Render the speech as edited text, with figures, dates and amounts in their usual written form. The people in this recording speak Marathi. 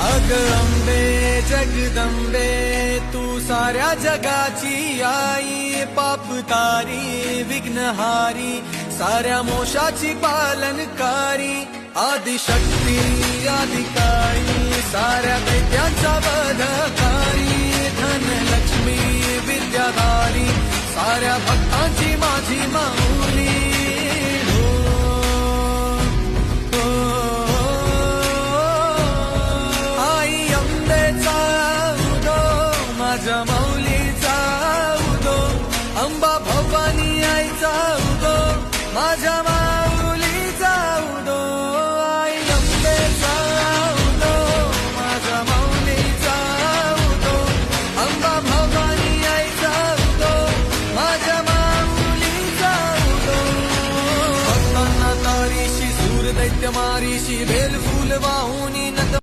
अग अंबे जगदंबे तू साऱ्या जगाची आई, पाप तारी विघ्नहारी साऱ्या मोशाची पालनकारी, आदिशक्ती आदिकाळी साऱ्या दैत्यांचा वधकारी, धनलक्ष्मी विद्याधारी साऱ्या भक्तांची माझी माऊली. माझ्या माऊलीचा उदो, अंबा भवानी आईचा उदो, माझ्या माऊलीचा उदो, आई अंबेचा उदो, माझ्या माऊलीचा उदो, अंबा भवानी आईचा उदो, माझ्या माऊलीचा उदो. भक्तांना तारीशी सूर दैत्य मारीशी बेल फूल वाहुनी